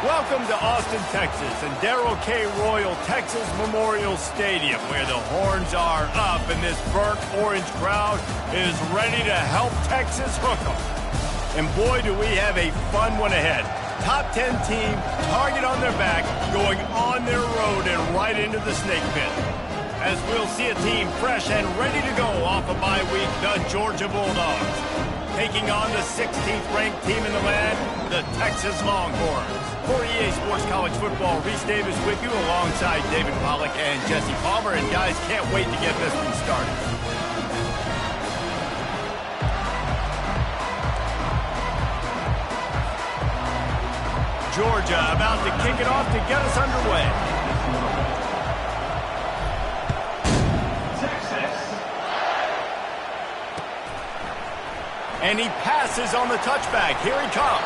Welcome to Austin, Texas, and Darrell K. Royal Texas Memorial Stadium, where the horns are up and this burnt orange crowd is ready to help Texas hook 'em. And boy, do we have a fun one ahead. Top 10 team, target on their back, going on their road and right into the snake pit. As we'll see a team fresh and ready to go off a bye week, the Georgia Bulldogs. Taking on the 16th-ranked team in the land, the Texas Longhorns. For EA Sports College Football, Reese Davis with you alongside David Pollack and Jesse Palmer. And guys, can't wait to get this one started. Georgia about to kick it off to get us underway. And he passes on the touchback. Here he comes.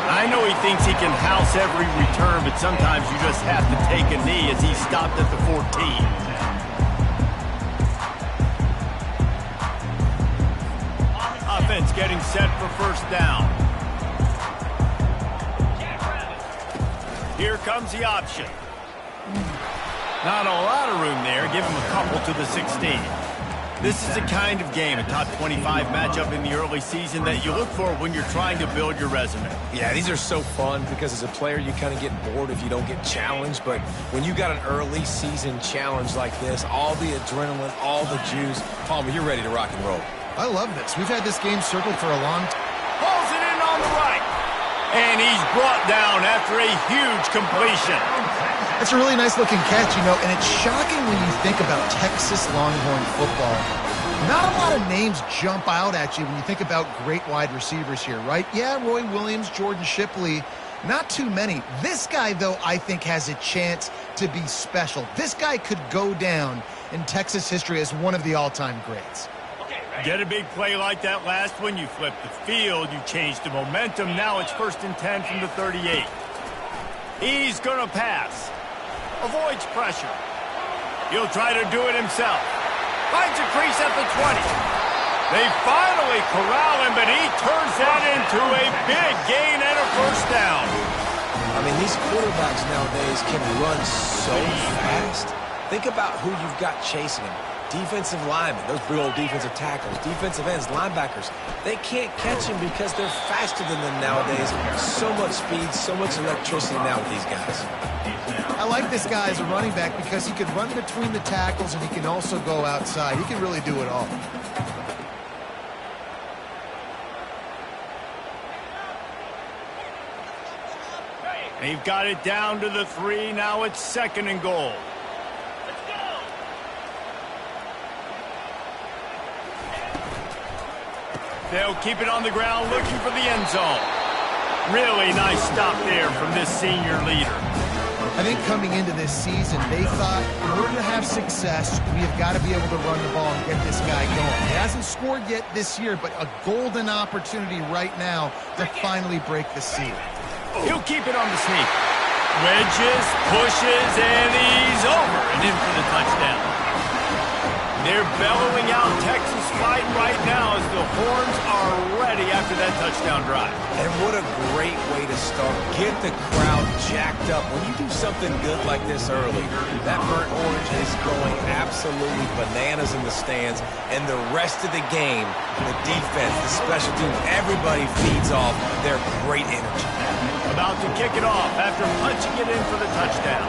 I know he thinks he can house every return, but sometimes you just have to take a knee as he stopped at the 14. Offense getting set for first down. Here comes the option. Not a lot of room there. Give him a couple to the 16. This is the kind of game, a top 25 matchup in the early season, that you look for when you're trying to build your resume. Yeah, these are so fun because as a player, you kind of get bored if you don't get challenged. But when you got an early season challenge like this, all the adrenaline, all the juice, Palmer, you're ready to rock and roll. I love this. We've had this game circled for a long time. Pulls it in on the right. And he's brought down after a huge completion. It's a really nice-looking catch, you know, and it's shocking when you think about Texas Longhorn football. Not a lot of names jump out at you when you think about great wide receivers here, right? Yeah, Roy Williams, Jordan Shipley, not too many. This guy, though, I think has a chance to be special. This guy could go down in Texas history as one of the all-time greats. Get a big play like that last one, you flip the field, you change the momentum. Now it's 1st and 10 from the 38. He's going to pass. Avoids pressure. He'll try to do it himself. Finds a crease at the 20. They finally corral him, but he turns that into a big gain and a first down. I mean, these quarterbacks nowadays can run so fast. Think about who you've got chasing him. Defensive linemen, those big old defensive tackles, defensive ends, linebackers. They can't catch him because they're faster than them nowadays. So much speed, so much electricity now with these guys. I like this guy as a running back because he can run between the tackles and he can also go outside. He can really do it all. They've got it down to the 3. Now it's 2nd and goal. They'll keep it on the ground looking for the end zone. Really nice stop there from this senior leader. I think coming into this season, they thought in order to have success, we have got to be able to run the ball and get this guy going. He hasn't scored yet this year, but a golden opportunity right now to finally break the seal. He'll keep it on the sneak. Wedges, pushes, and he's over and in for the touchdown. They're bellowing out Texas fight right now as the horns are ready after that touchdown drive. And what a great way to start. Get the crowd jacked up. When you do something good like this early, that burnt orange is going absolutely bananas in the stands. And the rest of the game, the defense, the special teams, everybody feeds off their great energy. About to kick it off after punching it in for the touchdown.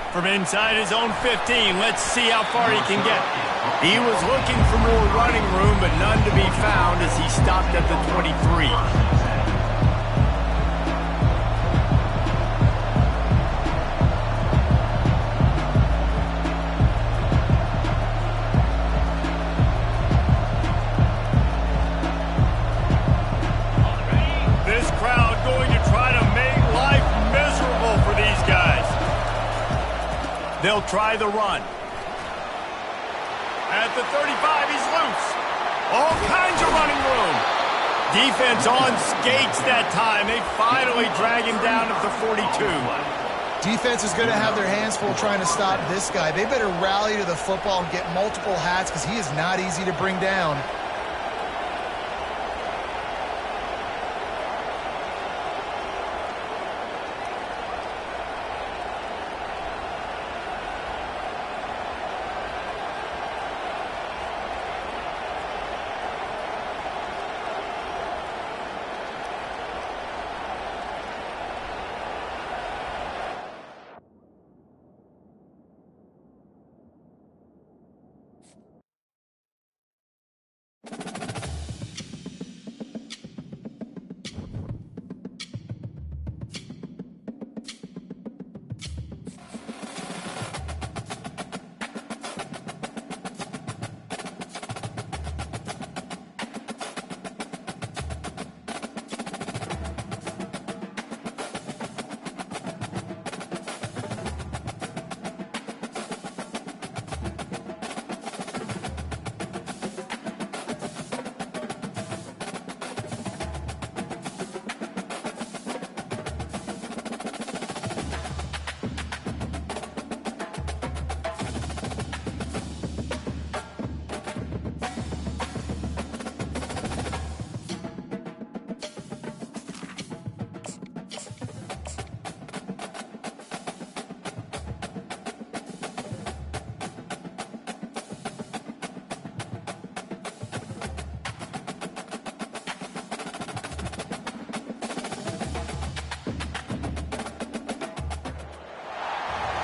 From inside his own 15, let's see how far he can get. He was looking for more running room, but none to be found as he stopped at the 23. This crowd going to try to make life miserable for these guys. They'll try the run. At the 35, he's loose. All kinds of running room. Defense on skates that time. They finally drag him down at the 42. Defense is going to have their hands full trying to stop this guy. They better rally to the football and get multiple hats because he is not easy to bring down.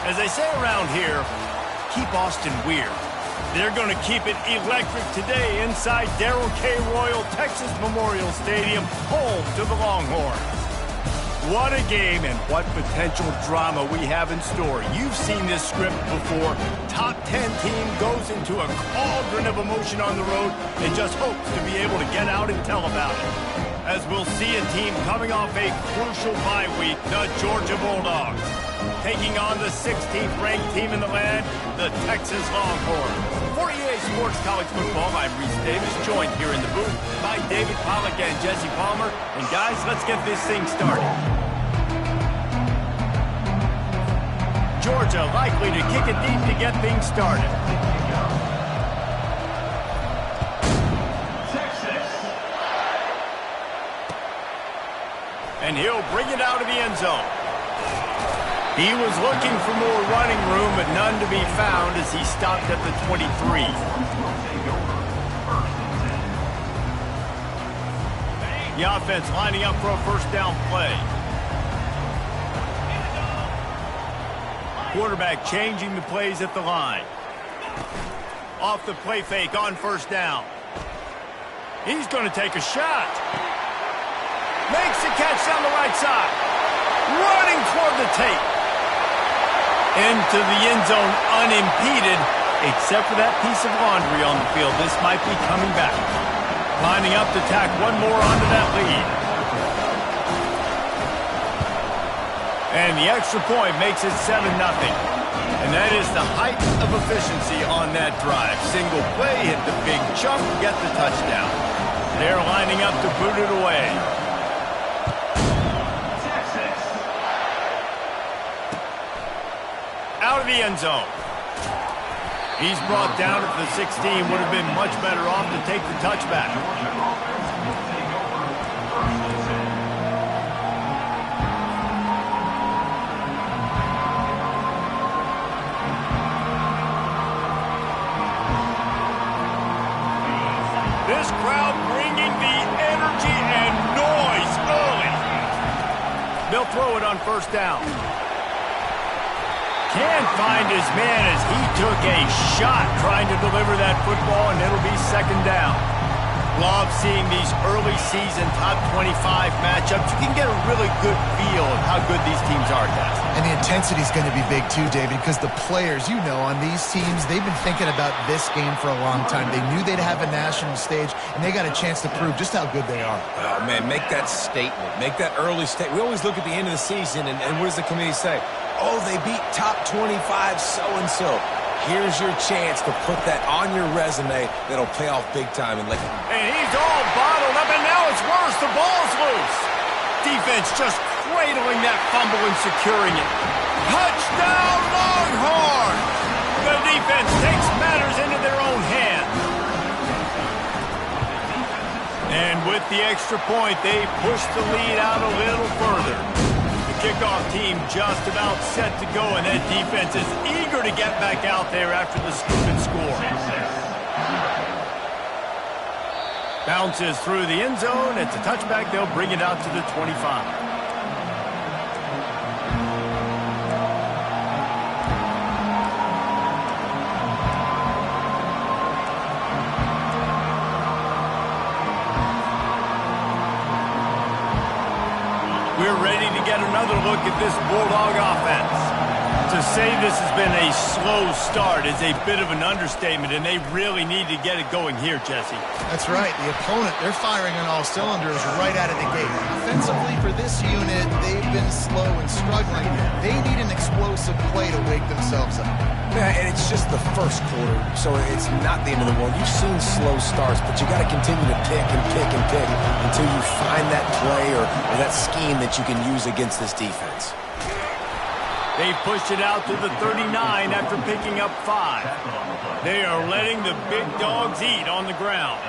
As they say around here, keep Austin weird. They're going to keep it electric today inside Darrell K. Royal Texas Memorial Stadium, home to the Longhorns. What a game and what potential drama we have in store. You've seen this script before. Top 10 team goes into a cauldron of emotion on the road and just hopes to be able to get out and tell about it. As we'll see a team coming off a crucial bye week, the Georgia Bulldogs, taking on the 16th ranked team in the land, the Texas Longhorns. For EA Sports College Football, I'm Reese Davis, joined here in the booth by David Pollack and Jesse Palmer. And guys, let's get this thing started. Georgia likely to kick it deep to get things started. And he'll bring it out of the end zone. He was looking for more running room, but none to be found as he stopped at the 23. The offense lining up for a first down play. Quarterback changing the plays at the line. Off the play fake on first down. He's going to take a shot. Makes the catch down the right side. Running toward the tape. Into the end zone unimpeded, except for that piece of laundry on the field. This might be coming back. Lining up to tack one more onto that lead. And the extra point makes it 7-0. And that is the height of efficiency on that drive. Single play, hit the big chunk, get the touchdown. They're lining up to boot it away. Out of the end zone. He's brought down at the 16. Would have been much better off to take the touchback. This crowd bringing the energy and noise early. They'll throw it on first down. Can't find his man as he took a shot trying to deliver that football, and it'll be second down. Love seeing these early season top 25 matchups. You can get a really good feel of how good these teams are, guys. And the intensity is going to be big too, David, because the players, you know, on these teams, they've been thinking about this game for a long time. They knew they'd have a national stage, and they got a chance to prove just how good they are. Oh, man, make that statement. Make that early statement. We always look at the end of the season, and what does the committee say? Oh, they beat top 25 so-and-so. Here's your chance to put that on your resume that'll pay off big time. And he's all bottled up, and now it's worse. The ball's loose. Defense just cradling that fumble and securing it. Touchdown, Longhorns! The defense takes matters into their own hands. And with the extra point, they push the lead out a little further. Kickoff team just about set to go, and that defense is eager to get back out there after the scoop and score. Bounces through the end zone. It's a touchback. They'll bring it out to the 25. We're ready to get another look at this Bulldog offense. To say this has been a slow start is a bit of an understatement, and they really need to get it going here, Jesse. That's right. The opponent, they're firing on all cylinders right out of the gate. Offensively for this unit, they've been slow and struggling. They need an explosive play to wake themselves up. Yeah, and it's just the first quarter, so it's not the end of the world. You've seen slow starts, but you got to continue to pick and pick and pick until you find that play or that scheme that you can use against this defense. They pushed it out to the 39 after picking up 5. They are letting the big dogs eat on the ground.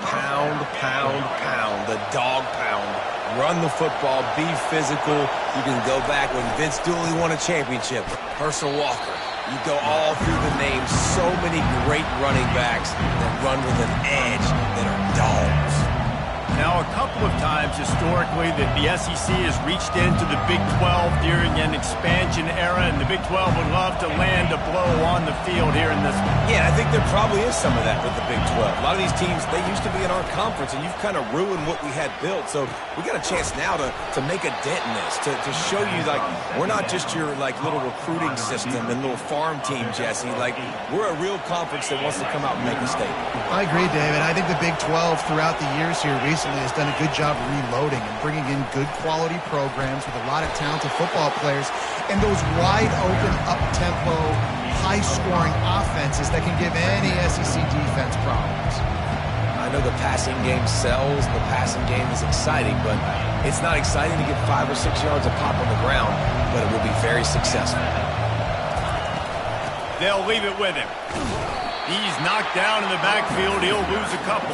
Pound, pound, pound, the dog pound. Run the football, be physical. You can go back when Vince Dooley won a championship. Herschel Walker. You go all through the names. So many great running backs that run with an edge that are dogs. Now, a couple of times historically that the SEC has reached into the Big 12 during an expansion era, and the Big 12 would love to land a blow on the field here in this one. Yeah, I think there probably is some of that with the Big 12. A lot of these teams, they used to be in our conference, and you've kind of ruined what we had built. So we got a chance now to make a dent in this, to show you, like, we're not just your, like, little recruiting system and little farm team, Jesse. Like, we're a real conference that wants to come out and make a statement. I agree, David. I think the Big 12 throughout the years here recently has done a good job reloading and bringing in good quality programs with a lot of talented football players and those wide open, up-tempo, high-scoring offenses that can give any SEC defense problems. I know the passing game sells and the passing game is exciting, but it's not exciting to get 5 or 6 yards of pop on the ground, but it will be very successful. They'll leave it with him. He's knocked down in the backfield. He'll lose a couple.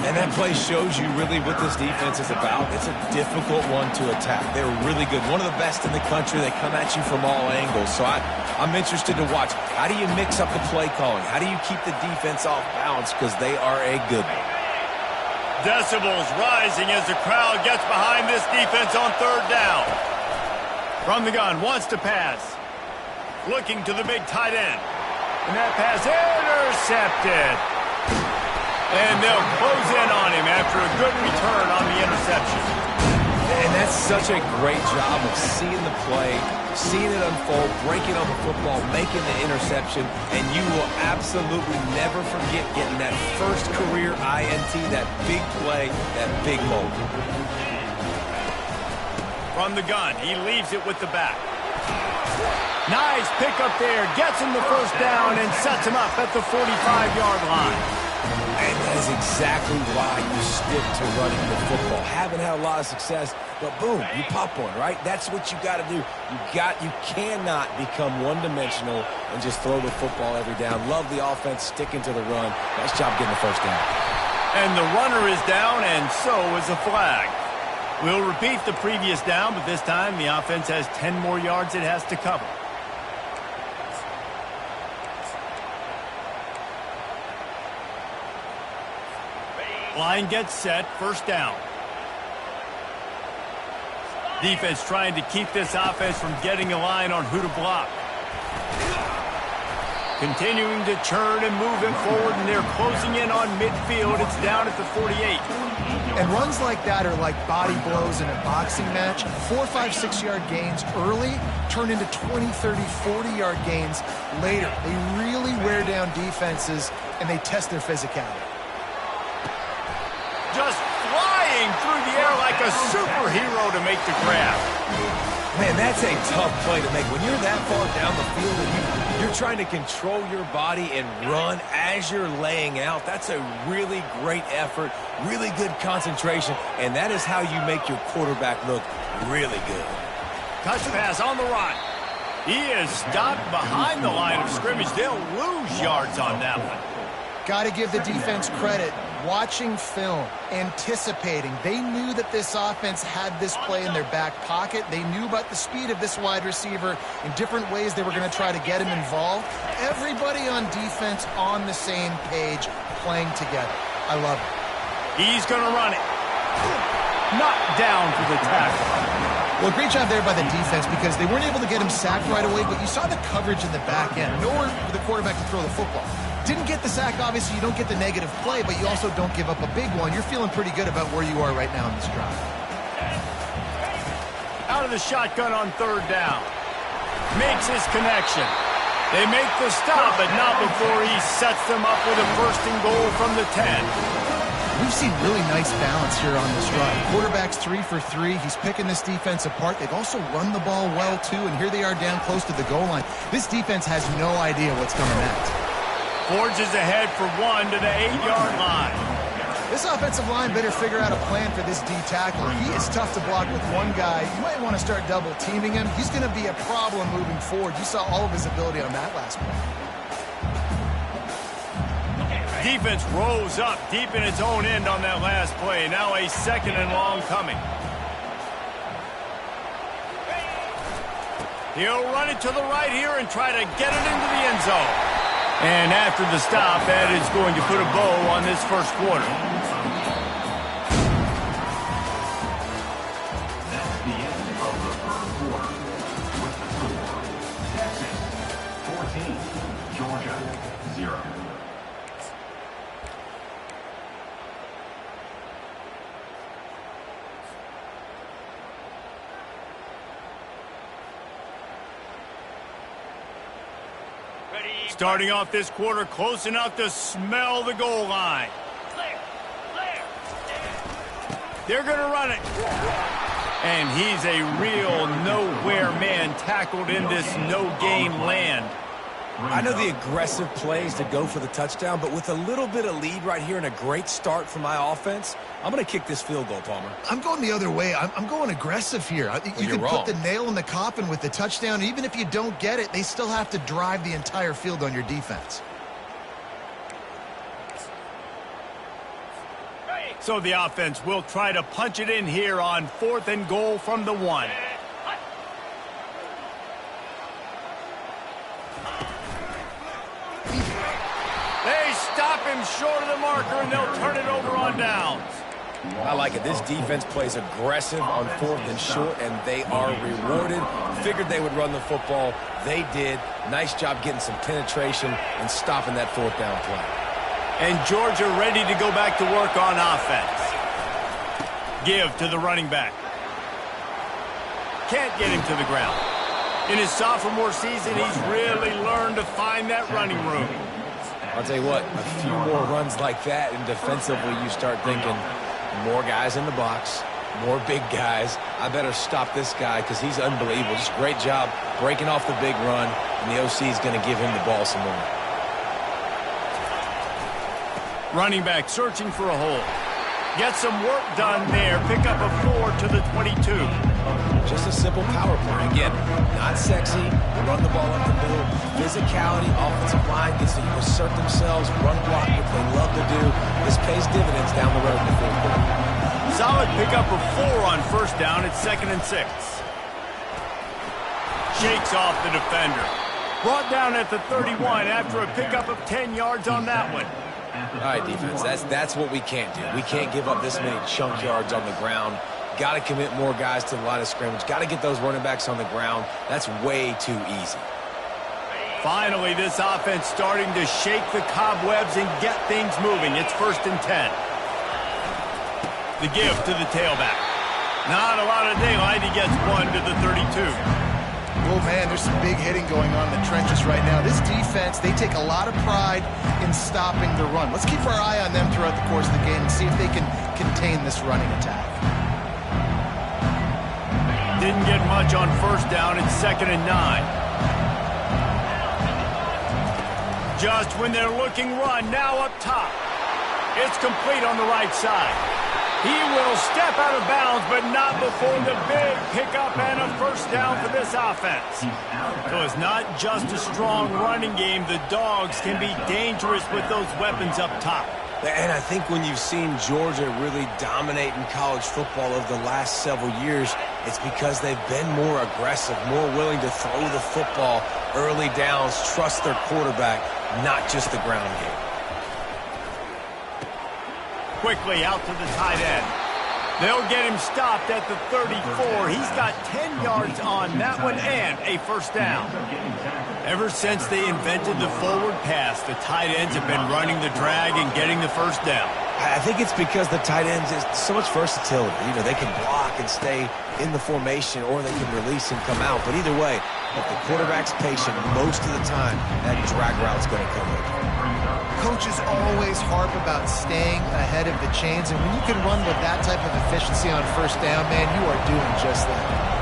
And that play shows you really what this defense is about. It's a difficult one to attack. They're really good. One of the best in the country. They come at you from all angles. So I'm interested to watch. How do you mix up the play calling? How do you keep the defense off balance? Because they are a good one. Decibels rising as the crowd gets behind this defense on third down. From the gun, wants to pass. Looking to the big tight end. And that pass intercepted. And they'll close in on him after a good return on the interception. And that's such a great job of seeing the play, seeing it unfold, breaking on the football, making the interception, and you will absolutely never forget getting that first career INT, that big play, that big moment. From the gun, he leaves it with the back. Nice pickup there, gets him the first down and sets him up at the 45-yard line. And that is exactly why you stick to running the football. Haven't had a lot of success, but boom, you pop one, right? That's what you got to do. You cannot become one-dimensional and just throw the football every down. Love the offense, sticking to the run. Nice job getting the first down. And the runner is down, and so is the flag. We'll repeat the previous down, but this time the offense has 10 more yards it has to cover. Line gets set, first down. Defense trying to keep this offense from getting a line on who to block. Continuing to churn and move it forward, and they're closing in on midfield. It's down at the 48. And runs like that are like body blows in a boxing match. 4, 5, 6-yard gains early turn into 20, 30, 40-yard gains later. They really wear down defenses, and they test their physicality. Just flying through the air like a superhero to make the grab. Man, that's a tough play to make. When you're that far down the field and you're trying to control your body and run as you're laying out, that's a really great effort, really good concentration, and that is how you make your quarterback look really good. Touch pass on the run. He is stopped behind the line of scrimmage. They'll lose yards on that one. Got to give the defense credit. Watching film, anticipating. They knew that this offense had this play in their back pocket. They knew about the speed of this wide receiver in different ways they were going to try to get him involved. Everybody on defense on the same page, playing together. I love it. He's going to run it. Knocked down for the tackle. Well, great job there by the defense because they weren't able to get him sacked right away, but you saw the coverage in the back end. Nowhere for the quarterback to throw the football. Didn't get the sack, obviously. You don't get the negative play, but you also don't give up a big one. You're feeling pretty good about where you are right now in this drive. Out of the shotgun on third down. Makes his connection. They make the stop, but not before he sets them up with a first and goal from the 10. We've seen really nice balance here on this run. Quarterback's 3 for 3. He's picking this defense apart. They've also run the ball well, too, and here they are down close to the goal line. This defense has no idea what's coming next. Forges ahead for one to the 8-yard line. This offensive line better figure out a plan for this D tackler. He is tough to block with one guy. You might want to start double-teaming him. He's going to be a problem moving forward. You saw all of his ability on that last play. Defense rose up deep in its own end on that last play. Now a second and long coming. He'll run it to the right here and try to get it into the end zone. And after the stop, that is going to put a bow on this first quarter. Starting off this quarter close enough to smell the goal line. They're going to run it. And he's a real nowhere man tackled in this no-gain land. I know the aggressive plays to go for the touchdown, but with a little bit of lead right here and a great start from my offense, I'm going to kick this field goal, Palmer. I'm going the other way. I'm going aggressive here. You can put the nail in the coffin with the touchdown. Even if you don't get it, they still have to drive the entire field on your defense. So the offense will try to punch it in here on 4th and goal from the 1. They stop him short of the marker, and they'll turn it over on downs. I like it. This defense plays aggressive on 4th and short, and they are rewarded. Figured they would run the football. They did. Nice job getting some penetration and stopping that 4th down play. And Georgia ready to go back to work on offense. Give to the running back. Can't get him to the ground. In his sophomore season, he's really learned to find that running room. I'll tell you what, a few more runs like that, and defensively you start thinking, more guys in the box, more big guys. I better stop this guy because he's unbelievable. Just great job breaking off the big run, and the OC is going to give him the ball some more. Running back searching for a hole. Get some work done there. Pick up a 4 to the 22. Just a simple power play. Again, not sexy. Run the ball up the middle. Physicality, offensive line gets to assert themselves, run block, what they love to do. This pays dividends down the road in the 4th quarter. Solid pickup of 4 on 1st down. It's 2nd and 6. Shakes off the defender. Brought down at the 31 after a pickup of 10 yards on that one. All right, defense, that's what we can't do. We can't give up this many chunk yards on the ground. Got to commit more guys to the line of scrimmage. Got to get those running backs on the ground. That's way too easy. Finally, this offense starting to shake the cobwebs and get things moving. It's 1st and 10. The give to the tailback. Not a lot of daylight. He gets 1 to the 32. Oh, man, there's some big hitting going on in the trenches right now. This defense, they take a lot of pride in stopping the run. Let's keep our eye on them throughout the course of the game and see if they can contain this running attack. Didn't get much on 1st down. It's 2nd and 9. Just when they're looking run, now up top. It's complete on the right side. He will step out of bounds, but not before the big pickup and a 1st down for this offense. So it's not just a strong running game. The Dogs can be dangerous with those weapons up top. And I think when you've seen Georgia really dominate in college football over the last several years, it's because they've been more aggressive, more willing to throw the football early downs, trust their quarterback, not just the ground game. Quickly out to the tight end. They'll get him stopped at the 34. He's got 10 yards on that one and a 1st down. Ever since they invented the forward pass, the tight ends have been running the drag and getting the 1st down. I think it's because the tight ends is so much versatility. You know, they can block and stay in the formation, or they can release and come out. But either way, if the quarterback's patient, most of the time, that drag route's going to come in. Coaches always harp about staying ahead of the chains, and when you can run with that type of efficiency on 1st down, man, you are doing just that.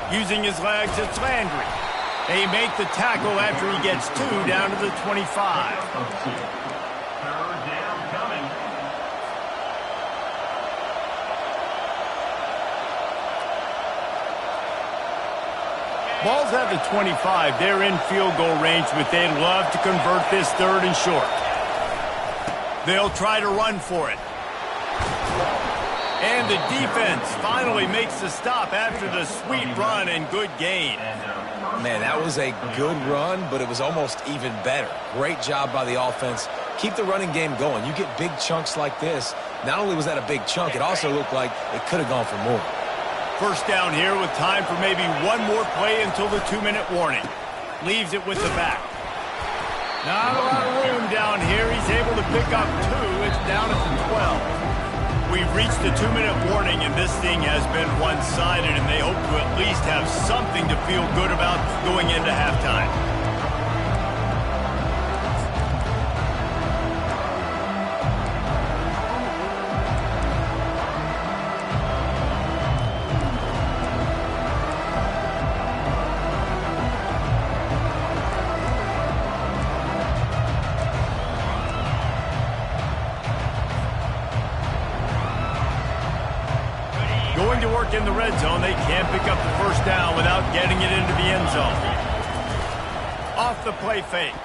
Using his legs, it's Landry. They make the tackle after he gets 2 down to the 25. Ball's at the 25. They're in field goal range, but they'd love to convert this 3rd and short. They'll try to run for it. And the defense finally makes the stop after the sweet run and good gain. Man, that was a good run, but it was almost even better. Great job by the offense. Keep the running game going. You get big chunks like this. Not only was that a big chunk, it also looked like it could have gone for more. 1st down here with time for maybe one more play until the 2-minute warning. Leaves it with the back. Not a lot of room down here. He's able to pick up 2. It's down at the 12. we've reached the 2-minute warning, and this thing has been one-sided, and they hope to at least have something to feel good about going into halftime. Going to work in the red zone. They can't pick up the first down without getting it into the end zone. Off the play fake.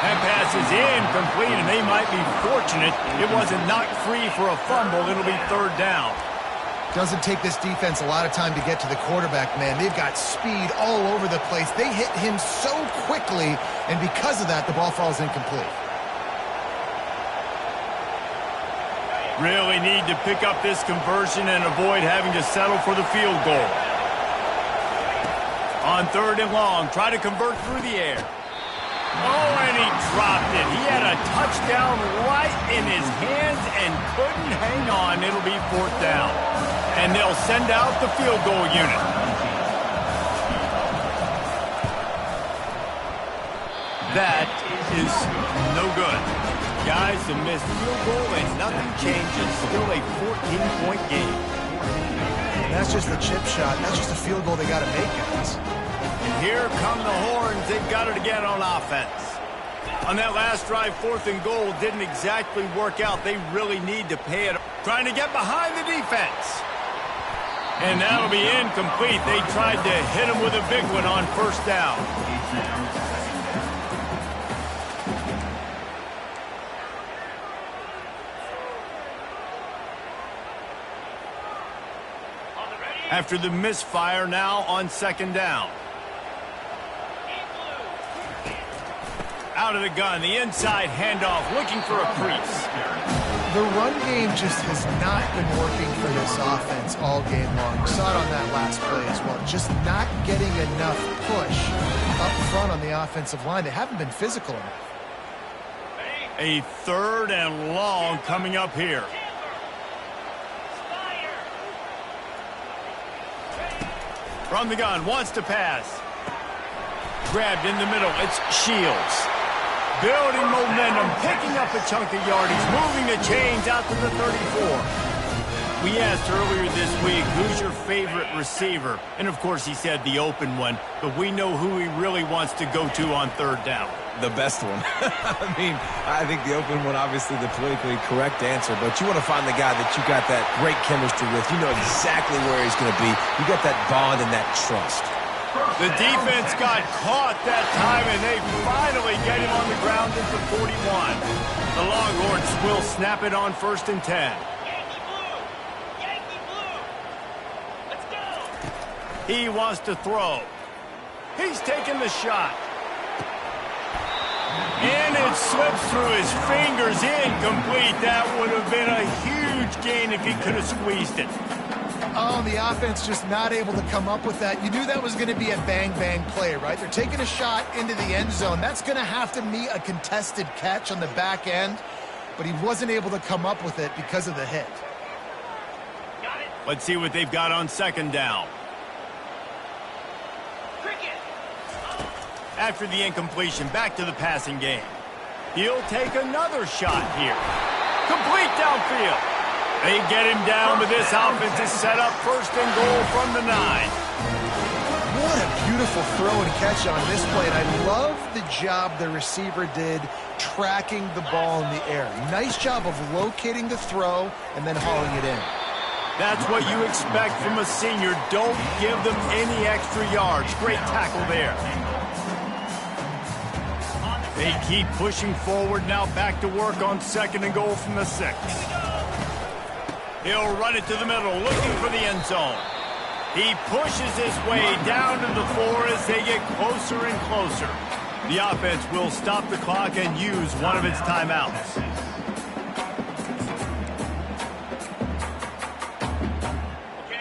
That pass is incomplete, and they might be fortunate it wasn't knocked free for a fumble. It'll be third down. Doesn't take this defense a lot of time to get to the quarterback, man. They've got speed all over the place. They hit him so quickly, and because of that, the ball falls incomplete. Really need to pick up this conversion and avoid having to settle for the field goal. On 3rd and long, try to convert through the air. Oh, and he dropped it. He had a touchdown right in his hands and couldn't hang on. It'll be 4th down. And they'll send out the field goal unit. That is no good. Guys, a missed field goal and nothing changes. Still a 14-point game. That's just the chip shot. That's just a field goal they got to make, guys. And here come the horns. They've got it again on offense. On that last drive, 4th and goal didn't exactly work out. They really need to pay it. Trying to get behind the defense. And that'll be incomplete. They tried to hit him with a big one on 1st down. After the misfire, now on 2nd down. Out of the gun, the inside handoff, looking for a crease. The run game just has not been working for this offense all game long. We saw it on that last play as well. Just not getting enough push up front on the offensive line. They haven't been physical enough. A 3rd and long coming up here. From the gun, wants to pass. Grabbed in the middle, it's Shields. Building momentum, picking up a chunk of yardage, moving the chains out to the 34. We asked earlier this week, who's your favorite receiver? And of course he said the open one, but we know who he really wants to go to on 3rd down. The best one. I think the open one, obviously the politically correct answer, but you want to find the guy that you got that great chemistry with. You know exactly where he's going to be. You got that bond and that trust. The defense got caught that time, and they finally get him on the ground at the 41. The Longhorns will snap it on 1st and 10. Yankee blue! Yankee blue! Let's go! He wants to throw. He's taking the shot. And it slips through his fingers, incomplete. That would have been a huge gain if he could have squeezed it. Oh, the offense just not able to come up with that. You knew that was going to be a bang-bang play, right? They're taking a shot into the end zone. That's going to have to be a contested catch on the back end, but he wasn't able to come up with it because of the hit. Let's see what they've got on 2nd down. After the incompletion, back to the passing game. He'll take another shot here. Complete downfield. They get him down, but this offense is set up 1st and goal from the 9. What a beautiful throw and catch on this play, and I love the job the receiver did tracking the ball in the air. Nice job of locating the throw and then hauling it in. That's what you expect from a senior. Don't give them any extra yards. Great tackle there. They keep pushing forward now, back to work on 2nd and goal from the 6. He'll run it to the middle, looking for the end zone. He pushes his way down to the 4 as they get closer and closer. The offense will stop the clock and use one of its timeouts.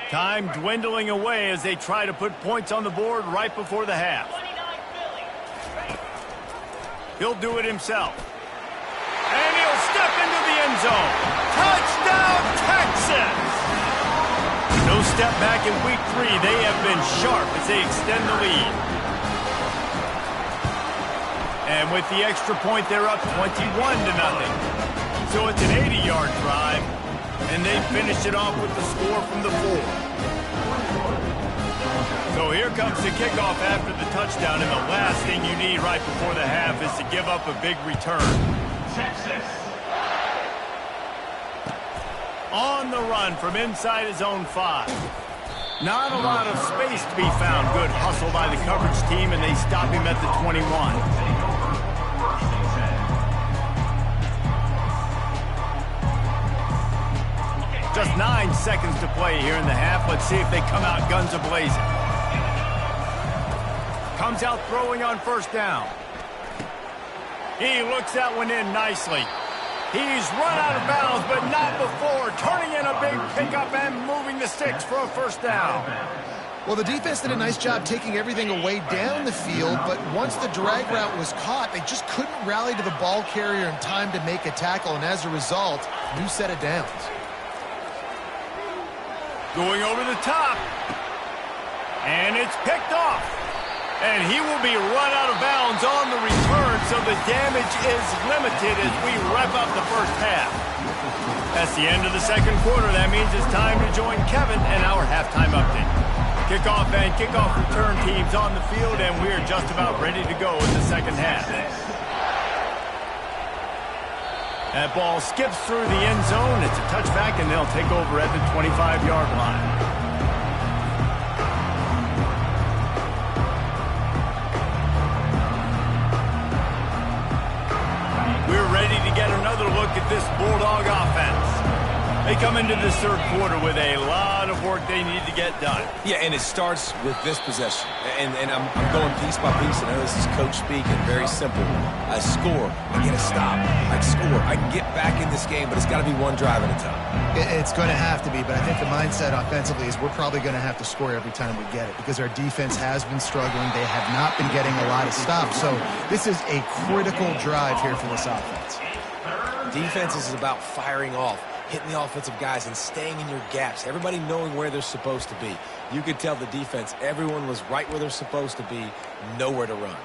Time dwindling away as they try to put points on the board right before the half. He'll do it himself. And he'll step into the end zone. Touchdown! success. No step back in week 3. They have been sharp as they extend the lead. And with the extra point, they're up 21-0. So it's an 80-yard drive, and they finish it off with the score from the 4. So here comes the kickoff after the touchdown, and the last thing you need right before the half is to give up a big return. Texas. On the run from inside his own 5. Not a lot of space to be found. Good hustle by the coverage team, and they stop him at the 21. Just 9 seconds to play here in the half. Let's see if they come out guns a-blazing. Comes out throwing on first down. He looks that one in nicely. He's run out of bounds, but not before turning in a big pickup and moving the sticks for a first down. Well, the defense did a nice job taking everything away down the field, but once the drag route was caught, they just couldn't rally to the ball carrier in time to make a tackle, and as a result, new set of downs. Going over the top. And it's picked off. And he will be run out of bounds on the return, so the damage is limited as we wrap up the first half. That's the end of the second quarter. That means it's time to join Kevin and our halftime update. Kickoff and kickoff return teams on the field, and we're just about ready to go in the second half. That ball skips through the end zone. It's a touchback, and they'll take over at the 25-yard line. We're ready to get another look at this Bulldog offense. They come into this third quarter with a lot of work they need to get done. Yeah, and it starts with this possession. And I'm going piece by piece. I know this is coach speaking, very simple. I score, I get a stop. I score, I can get back in this game, but it's got to be one drive at a time. It's going to have to be, but I think the mindset offensively is we're probably going to have to score every time we get it because our defense has been struggling. They have not been getting a lot of stops. So this is a critical drive here for this offense. Defense is about firing off, hitting the offensive guys and staying in your gaps, everybody knowing where they're supposed to be. You could tell the defense, everyone was right where they're supposed to be, nowhere to run.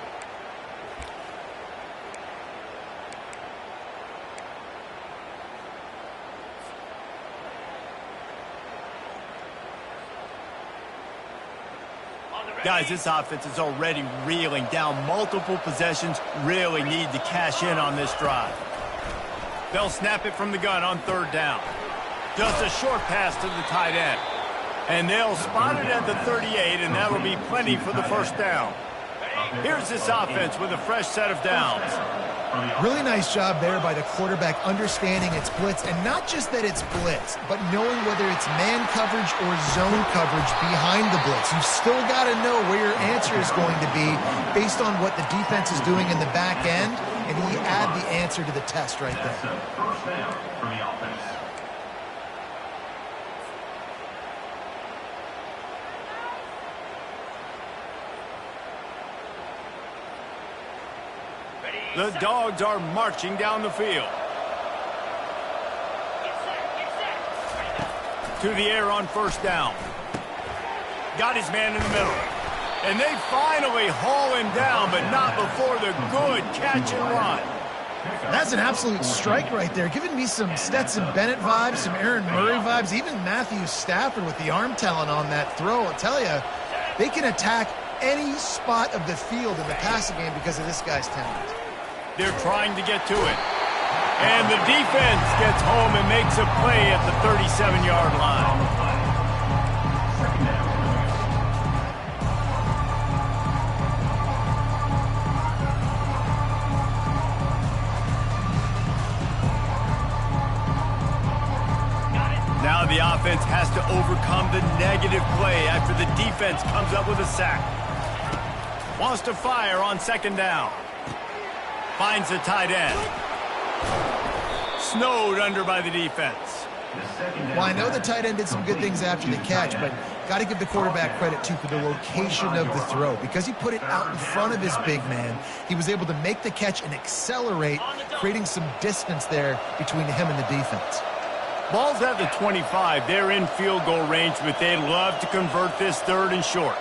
Guys, this offense is already reeling down multiple possessions, really need to cash in on this drive. They'll snap it from the gun on third down. Just a short pass to the tight end. And they'll spot it at the 38, and that'll be plenty for the first down. Here's this offense with a fresh set of downs. Really nice job there by the quarterback understanding it's blitz, and not just that it's blitz, but knowing whether it's man coverage or zone coverage behind the blitz. You've still got to know where your answer is going to be based on what the defense is doing in the back end, and he add the answer to the test right there. First down for the offense. The Dogs are marching down the field. To the air on first down. Got his man in the middle. And they finally haul him down, but not before the good catch and run. That's an absolute strike right there, giving me some Stetson Bennett vibes, some Aaron Murray vibes, even Matthew Stafford with the arm talent on that throw. I'll tell you, they can attack any spot of the field in the passing game because of this guy's talent. They're trying to get to it. And the defense gets home and makes a play at the 37-yard line. Now the offense has to overcome the negative play after the defense comes up with a sack. Wants to fire on second down. Finds the tight end. Snowed under by the defense. Well, I know the tight end did some good things after the catch, but got to give the quarterback credit, too, for the location of the throw. Because he put it out in front of his big man, he was able to make the catch and accelerate, creating some distance there between him and the defense. Ball's at the 25. They're in field goal range, but they'd love to convert this 3rd and short.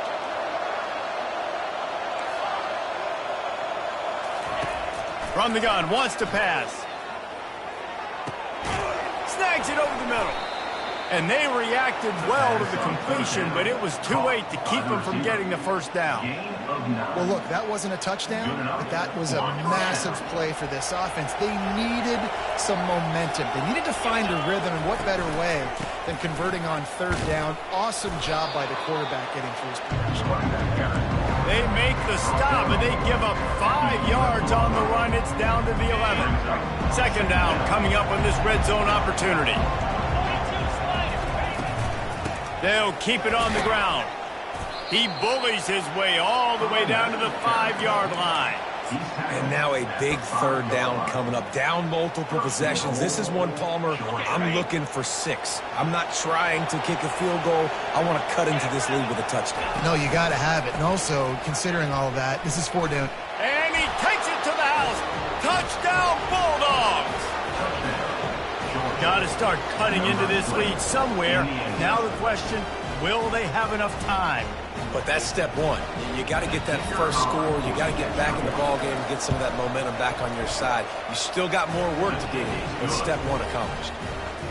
From the gun, wants to pass. Snags it over the middle. And they reacted well to the completion, but it was too late to keep them from getting the first down. Well, look, that wasn't a touchdown, but that was a massive play for this offense. They needed some momentum. They needed to find a rhythm, and what better way than converting on 3rd down. Awesome job by the quarterback getting through his progression. They make the stop, and they give up 5 yards on the run. It's down to the 11. 2nd down coming up on this red zone opportunity. They'll keep it on the ground. He bullies his way all the way down to the 5-yard line. And now a big 3rd down coming up. Down multiple possessions. This is one, Palmer, I'm looking for 6. I'm not trying to kick a field goal. I want to cut into this lead with a touchdown. No, you got to have it. And also, considering all of that, this is 4 down. And he takes it to the house. Touchdown, Bulldogs! Got to start cutting into this lead somewhere. Now the question, will they have enough time? But that's step 1. You got to get that first score. You got to get back in the ball game and get some of that momentum back on your side. You still got more work to do, but step 1 accomplished.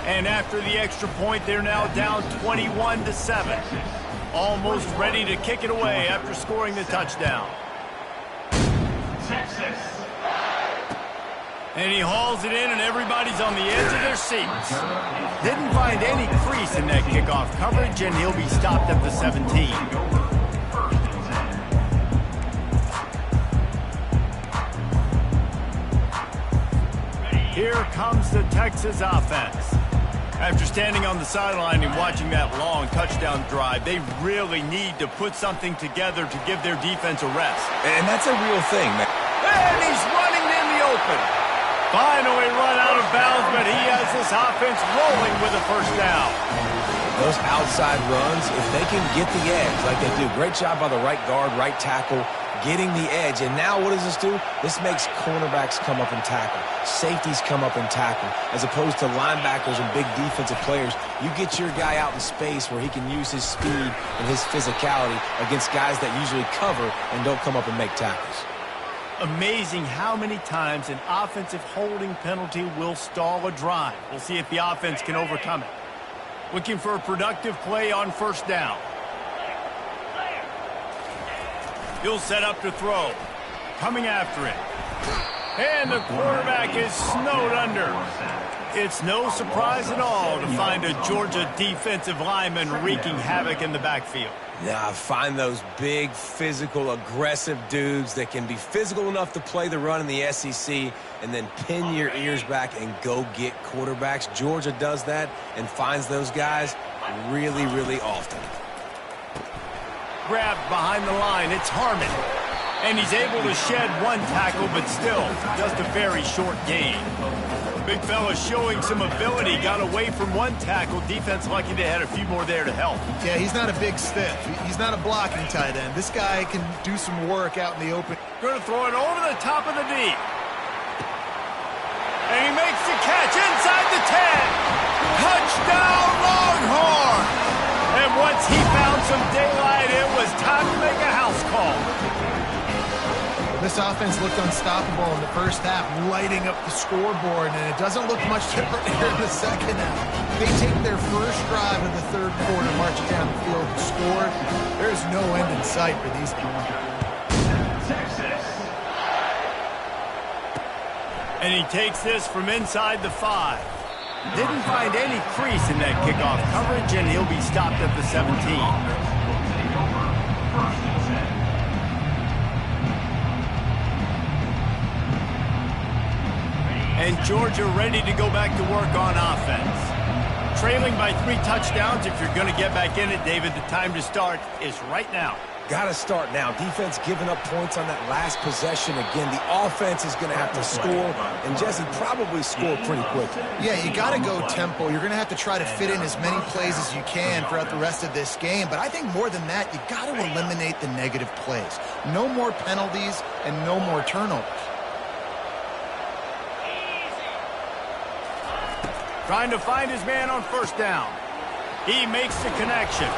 And after the extra point, they're now down 21-7. Almost ready to kick it away after scoring the touchdown. Texas. And he hauls it in, and everybody's on the edge of their seats. Didn't find any crease in that kickoff coverage, and he'll be stopped at the 17. Here comes the Texas offense. After standing on the sideline and watching that long touchdown drive, they really need to put something together to give their defense a rest. And that's a real thing, man. And he's running in the open. Finally run out of bounds, but he has this offense rolling with a 1st down. Those outside runs, if they can get the edge like they do, great job by the right guard, right tackle, getting the edge. And now what does this do? This makes cornerbacks come up and tackle. Safeties come up and tackle. As opposed to linebackers and big defensive players, you get your guy out in space where he can use his speed and his physicality against guys that usually cover and don't come up and make tackles. Amazing how many times an offensive holding penalty will stall a drive. We'll see if the offense can overcome it. Looking for a productive play on 1st down. He'll set up to throw. Coming after it. And the quarterback is snowed under. It's no surprise at all to find a Georgia defensive lineman wreaking havoc in the backfield. Yeah, find those big, physical, aggressive dudes that can be physical enough to play the run in the SEC and then pin your ears back and go get quarterbacks. Georgia does that and finds those guys really, really often. Grabbed behind the line, it's Harmon. And he's able to shed 1 tackle, but still, just a very short gain. Big fella showing some ability, got away from 1 tackle. Defense lucky they had a few more there to help. Yeah, he's not a big stiff. He's not a blocking tight end. This guy can do some work out in the open. Going to throw it over the top of the deep. And he makes the catch inside the 10. Touchdown, Longhorn! And once he found some daylight, it was time to make a house call. This offense looked unstoppable in the 1st half, lighting up the scoreboard, and it doesn't look much different here in the 2nd half. They take their first drive in the 3rd quarter, march down the field and score. There's no end in sight for these guys. And he takes this from inside the 5. Didn't find any crease in that kickoff coverage, and he'll be stopped at the 17. And Georgia ready to go back to work on offense. Trailing by 3 touchdowns. If you're going to get back in it, David, the time to start is right now. Got to start now. Defense giving up points on that last possession. Again, the offense is going to have to score, and Jesse probably score pretty quickly. Yeah, you got to go tempo. You're going to have to try to fit in as many plays as you can throughout the rest of this game. But I think more than that, you got to eliminate the negative plays. No more penalties and no more turnovers. Trying to find his man on first down. He makes the connection.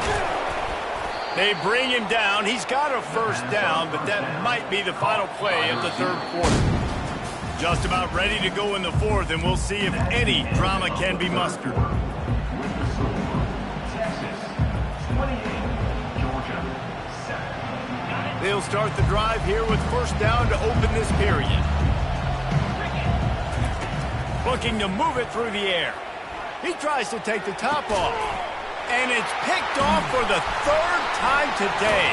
They bring him down. He's got a first down, but that might be the final play of the third quarter. Just about ready to go in the fourth, and we'll see if any drama can be mustered. Texas 28, Georgia 7. They'll start the drive here with first down to open this period. Looking to move it through the air. He tries to take the top off. And it's picked off for the third time today.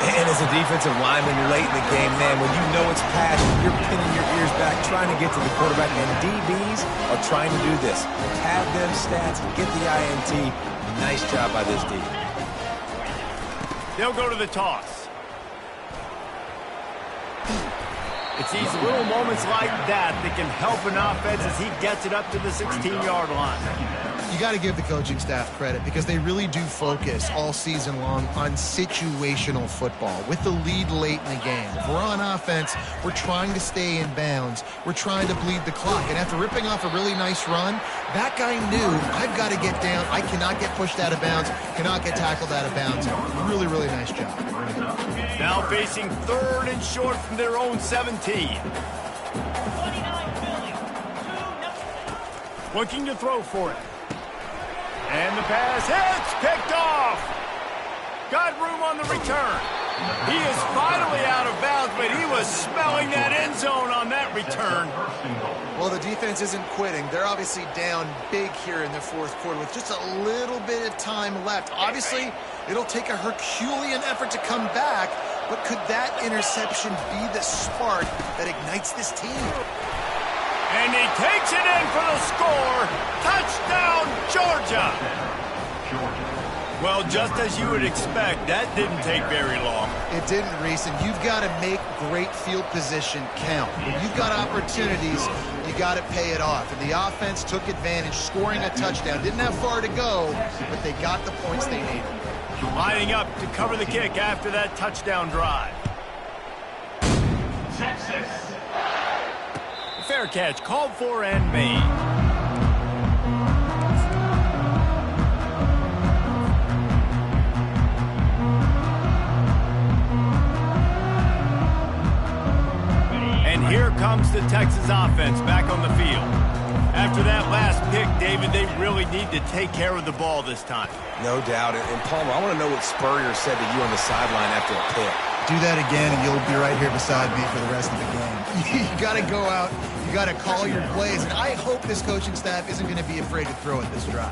And as a defensive lineman late in the game, man, when you know it's passed, you're pinning your ears back, trying to get to the quarterback, and DBs are trying to do this. Have them stats, get the INT. Nice job by this D. They'll go to the toss. It's these little moments like that that can help an offense as he gets it up to the 16-yard line. You got to give the coaching staff credit because they really do focus all season long on situational football with the lead late in the game. If we're on offense, we're trying to stay in bounds. We're trying to bleed the clock. And after ripping off a really nice run, that guy knew, I've got to get down. I cannot get pushed out of bounds, cannot get tackled out of bounds. Really, really nice job. Now facing third and short from their own 17. Looking to throw for it. And the pass hits, picked off. Got room on the return. He is finally out of bounds, but he was smelling that end zone on that return. Well, the defense isn't quitting. They're obviously down big here in the fourth quarter with just a little bit of time left. Obviously, it'll take a Herculean effort to come back, but could that interception be the spark that ignites this team? And he takes it in for the score. Touchdown, Georgia. Well, just as you would expect, that didn't take very long. It didn't, Reese, and you've got to make great field position count. When you've got opportunities, you got to pay it off. And the offense took advantage, scoring a touchdown. Didn't have far to go, but they got the points they needed. Lining up to cover the kick after that touchdown drive. Texas. Fair catch, called for and made. And here comes the Texas offense back on the field. After that last pick, David, they really need to take care of the ball this time. No doubt. And Palmer, I want to know what Spurrier said to you on the sideline after a pick. Do that again, and you'll be right here beside me for the rest of the game. You got to go out. You got to call your plays, and I hope this coaching staff isn't going to be afraid to throw at this drive.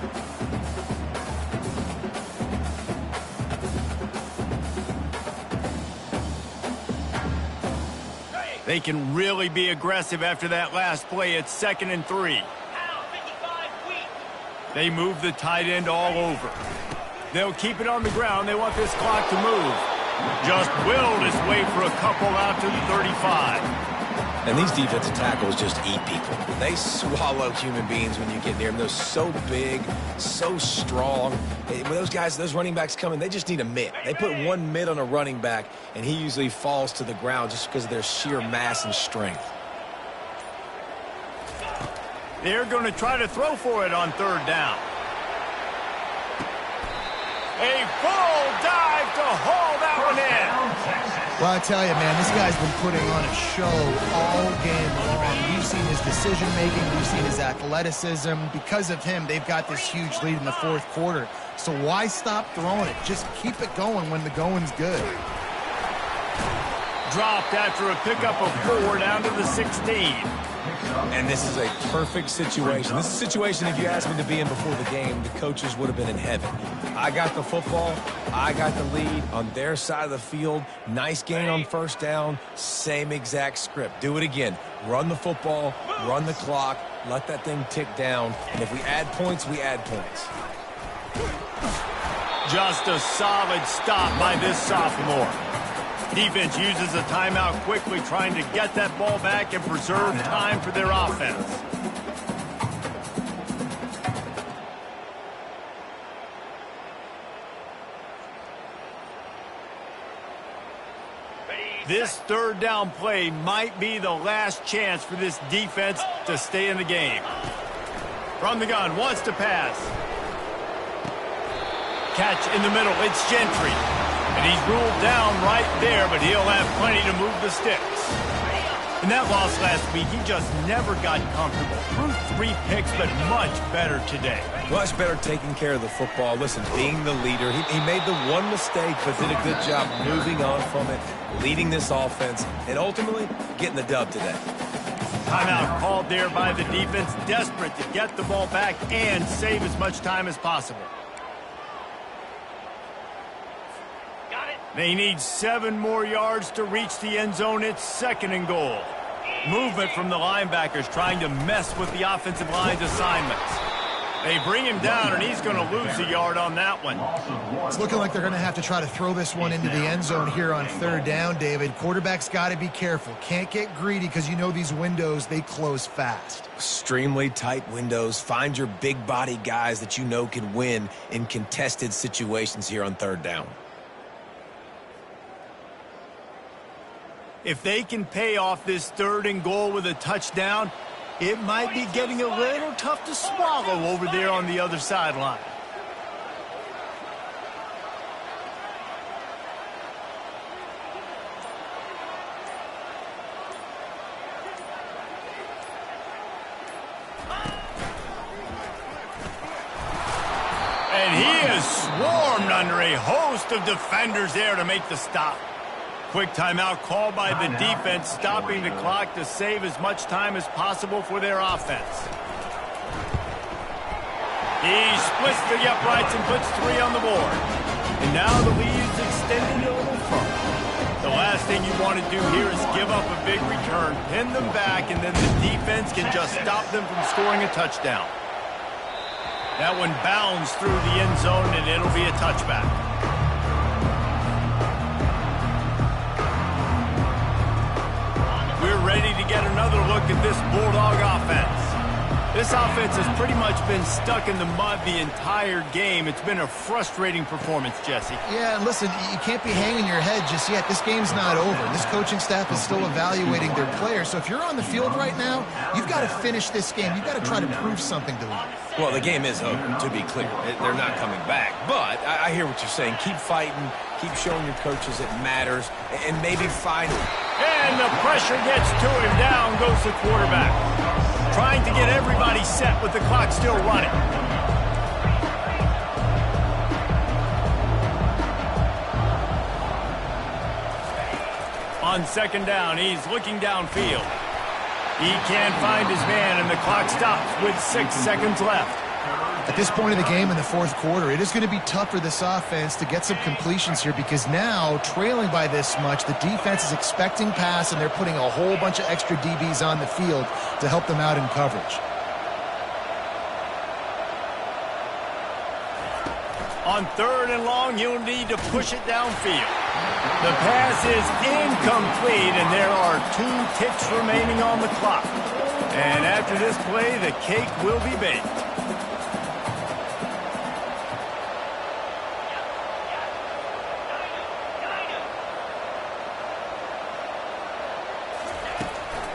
They can really be aggressive after that last play. It's 2nd and 3. They move the tight end all over. They'll keep it on the ground. They want this clock to move. Just willed his way for a couple out to the 35. And these defensive tackles just eat people. They swallow human beings when you get near them. They're so big, so strong. When those guys, those running backs come in, they just need a mitt. They put one mitt on a running back, and he usually falls to the ground just because of their sheer mass and strength. They're going to try to throw for it on 3rd down. A full dive to haul that one in. Well, I tell you, man, this guy's been putting on a show all game long. We've seen his decision-making. We've seen his athleticism. Because of him, they've got this huge lead in the fourth quarter. So why stop throwing it? Just keep it going when the going's good. Dropped after a pickup of 4 down to the 16. And this is a perfect situation. This is a situation, if you asked me to be in before the game, the coaches would have been in heaven. I got the football. I got the lead on their side of the field. Nice gain on 1st down. Same exact script. Do it again. Run the football, run the clock, let that thing tick down. And if we add points, we add points. Just a solid stop by this sophomore. Defense uses a timeout quickly, trying to get that ball back and preserve time for their offense. This 3rd down play might be the last chance for this defense to stay in the game. From the gun, wants to pass. Catch in the middle, it's Gentry. And he's ruled down right there, but he'll have plenty to move the sticks. In that loss last week, he just never got comfortable. Threw 3 picks, but much better today. Much better taking care of the football. Listen, being the leader, he made the one mistake, but did a good job moving on from it, leading this offense, and ultimately getting the dub today. Timeout called there by the defense, desperate to get the ball back and save as much time as possible. They need 7 more yards to reach the end zone. It's 2nd and goal. Movement from the linebackers trying to mess with the offensive line's assignments. They bring him down, and he's going to lose a yard on that one. It's looking like they're going to have to try to throw this one into the end zone here on 3rd down, David. Quarterback's got to be careful. Can't get greedy because you know these windows, they close fast. Extremely tight windows. Find your big body guys that you know can win in contested situations here on 3rd down. If they can pay off this 3rd and goal with a touchdown, it might be getting a little tough to swallow over there on the other sideline. And he is swarmed under a host of defenders there to make the stop. Quick timeout called by the defense, stopping the clock to save as much time as possible for their offense. He splits the uprights and puts 3 on the board. And now the lead's extended a little further. The last thing you want to do here is give up a big return, pin them back, and then the defense can just stop them from scoring a touchdown. That one bounds through the end zone, and it'll be a touchback. We're ready to get another look at this Bulldog offense. This offense has pretty much been stuck in the mud the entire game. It's been a frustrating performance, Jesse. Yeah, and listen, you can't be hanging your head just yet. This game's not over. This coaching staff is still evaluating their players. So if you're on the field right now, you've got to finish this game. You've got to try to prove something to them. Well, the game is over, to be clear. They're not coming back. But I hear what you're saying. Keep fighting. Keep showing your coaches it matters. And maybe find... And the pressure gets to him. Down goes the quarterback. Trying to get everybody set with the clock still running. On 2nd down, he's looking downfield. He can't find his man, and the clock stops with 6 seconds left. At this point of the game in the 4th quarter, it is going to be tough for this offense to get some completions here because now, trailing by this much, the defense is expecting pass, and they're putting a whole bunch of extra DBs on the field to help them out in coverage. On 3rd and long, you'll need to push it downfield. The pass is incomplete, and there are 2 ticks remaining on the clock. And after this play, the cake will be baked.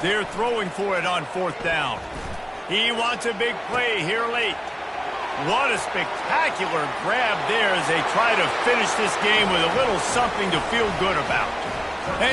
They're throwing for it on 4th down. He wants a big play here late. What a spectacular grab there as they try to finish this game with a little something to feel good about. And